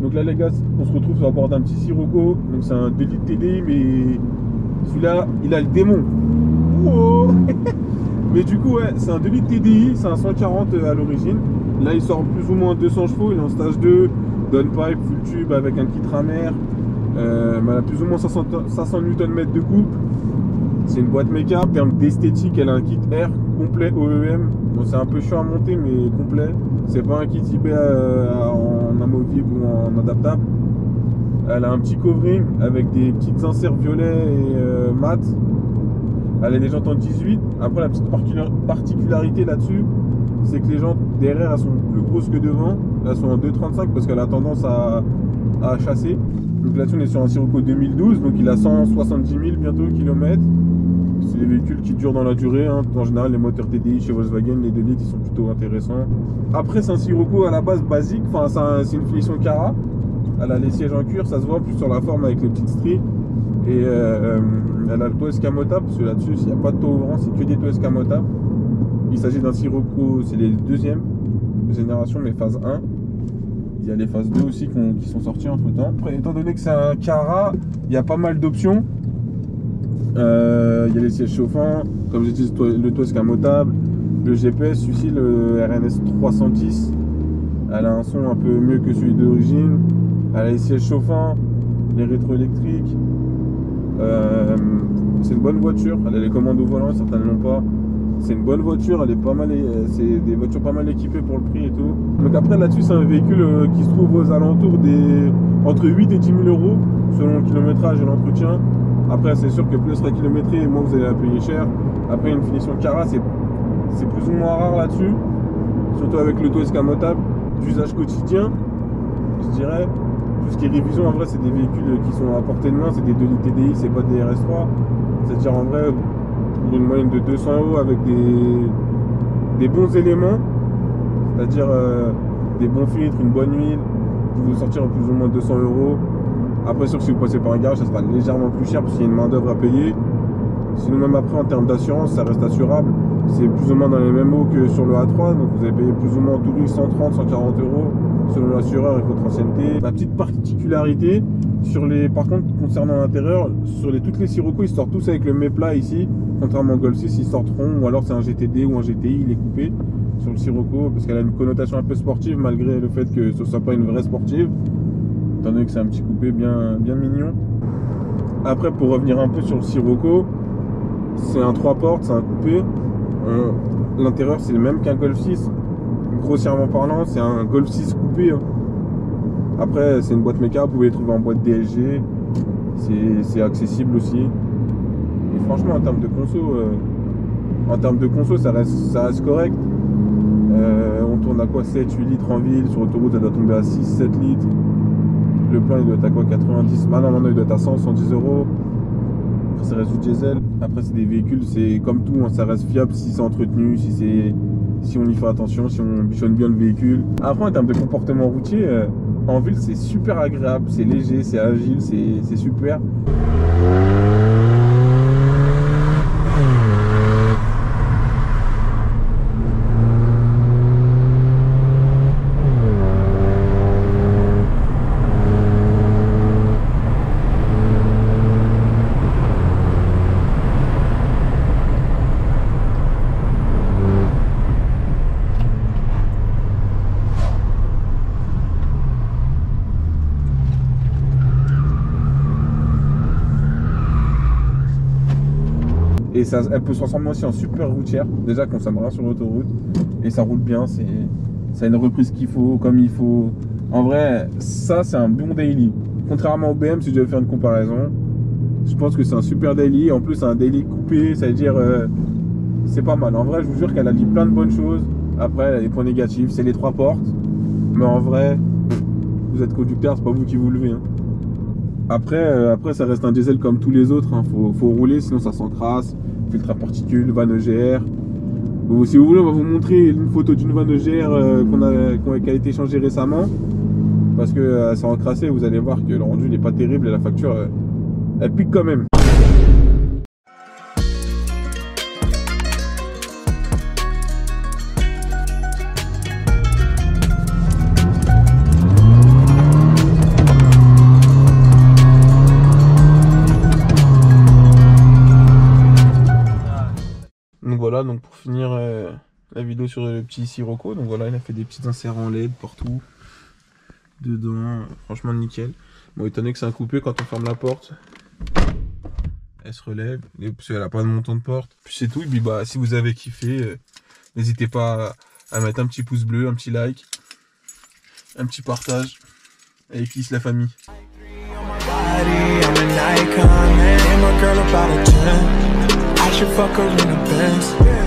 Donc là les gars, on se retrouve sur bord d'un petit Sirocco. Donc c'est un 2 litres TDI, mais celui-là il a le démon. Wow. Mais du coup ouais, c'est un 2 litres TDI, c'est un 140 à l'origine. Là il sort plus ou moins 200 chevaux, il est en stage 2, downpipe, full tube avec un kit rameur. Elle a plus ou moins 500 Nm de couple. C'est une boîte méca. En termes d'esthétique, elle a un kit R complet OEM. Bon, c'est un peu chiant à monter, mais complet. C'est pas un kit eBay en amovible ou en adaptable. Elle a un petit covering avec des petites inserts violets et mat. Elle a des jantes en 18. Après, la petite particularité là-dessus, c'est que les jantes derrière elles sont plus grosses que devant. Elles sont en 2,35 parce qu'elle a tendance à chasser. Donc là-dessus, on est sur un Sirocco 2012, donc il a 170 000 bientôt kilomètres. C'est des véhicules qui durent dans la durée, hein. En général, les moteurs TDI chez Volkswagen, les 2 litres, ils sont plutôt intéressants. Après, c'est un Sirocco à la base basique, enfin, c'est une finition Cara. Elle a les sièges en cuir, ça se voit plus sur la forme avec les petites stries. Et elle a le toit escamotable, parce que là-dessus, s'il n'y a pas de toit ouvrant, c'est que des toits escamotables. Il s'agit d'un Sirocco, c'est les deuxième génération, mais phase 1. Il y a les phases 2 aussi qui sont sorties entre temps. Après, étant donné que c'est un Cara, il y a pas mal d'options. Il y a les sièges chauffants, comme j'ai dit, le toit escamotable, le GPS, celui-ci, le RNS 310. Elle a un son un peu mieux que celui d'origine. Elle a les sièges chauffants, les rétroélectriques. C'est une bonne voiture. Elle a les commandes au volant, certaines ne l'ont pas. C'est une bonne voiture, elle est pas mal, c'est des voitures pas mal équipées pour le prix et tout. Donc après là-dessus, c'est un véhicule qui se trouve aux alentours entre 8 et 10 000 euros selon le kilométrage et l'entretien. Après, c'est sûr que plus elle sera kilométrée, moins vous allez la payer cher. Après, une finition Cara, c'est plus ou moins rare là-dessus, surtout avec le toit escamotable d'usage quotidien, je dirais. Tout ce qui est révision, en vrai, c'est des véhicules qui sont à portée de main, c'est des 2 litres TDI, c'est pas des RS3. C'est-à-dire en vrai, pour une moyenne de 200 euros avec des bons éléments, c'est-à-dire des bons filtres, une bonne huile, vous vous sortir en plus ou moins 200 euros. Après, sûr que si vous passez par un garage, ça sera légèrement plus cher parce qu'il y a une main d'œuvre à payer. Sinon, même après, en termes d'assurance, ça reste assurable. C'est plus ou moins dans les mêmes eaux que sur le A3, donc vous allez payer plus ou moins en tout 130, 140 euros selon l'assureur et votre ancienneté. La petite particularité, par contre, concernant l'intérieur, toutes les Sirocco, ils sortent tous avec le méplat ici. Contrairement au Golf 6, ils sortent rond, ou alors c'est un GTD ou un GTI, il est coupé sur le Sirocco, parce qu'elle a une connotation un peu sportive, malgré le fait que ce ne soit pas une vraie sportive, étant donné que c'est un petit coupé bien mignon. Après, pour revenir un peu sur le Sirocco, c'est un 3 portes, c'est un coupé. L'intérieur, c'est le même qu'un Golf 6. Grossièrement parlant, c'est un Golf 6 coupé. Après, c'est une boîte méca, vous pouvez les trouver en boîte DSG. C'est accessible aussi. Et franchement, en termes de conso, ça reste correct. On tourne à quoi, 7-8 litres en ville. Sur autoroute, elle doit tomber à 6-7 litres. Le plein, il doit être à quoi, 90. Ah non, il doit être à 110 euros. Après, ça reste du diesel. Après, c'est des véhicules, c'est comme tout, hein, ça reste fiable si c'est entretenu, si on y fait attention, si on bichonne bien le véhicule. Après, en termes de comportement routier, en ville, c'est super agréable, c'est léger, c'est agile, c'est super. Et elle peut se transformer aussi en super routière, déjà qu'on consomme rien sur l'autoroute. Et ça roule bien, ça a une reprise qu'il faut, comme il faut. En vrai, ça c'est un bon daily. Contrairement au BM, si je devais faire une comparaison, je pense que c'est un super daily. En plus, c'est un daily coupé, ça veut dire c'est pas mal. En vrai, je vous jure qu'elle allie plein de bonnes choses. Après, elle a des points négatifs, c'est les 3 portes. Mais en vrai, vous êtes conducteur, c'est pas vous qui vous levez. Hein. Après, ça reste un diesel comme tous les autres. Hein. Faut rouler, sinon ça s'encrasse. Filtre à particules, van EGR. Si vous voulez, on va vous montrer une photo d'une van EGR qui a été changée récemment. Parce que s'est encrassée, vous allez voir que le rendu n'est pas terrible et la facture, elle pique quand même. Donc voilà, donc pour finir la vidéo sur le petit Sirocco, donc voilà, il a fait des petits inserts en LED partout, dedans, franchement nickel. Bon, étonné que c'est un coupé, quand on ferme la porte, elle se relève, parce qu'elle n'a pas de montant de porte. Puis c'est tout, et puis bah si vous avez kiffé, n'hésitez pas à mettre un petit pouce bleu, un petit like, un petit partage, et kiss la famille. I should fuck her in the Benz.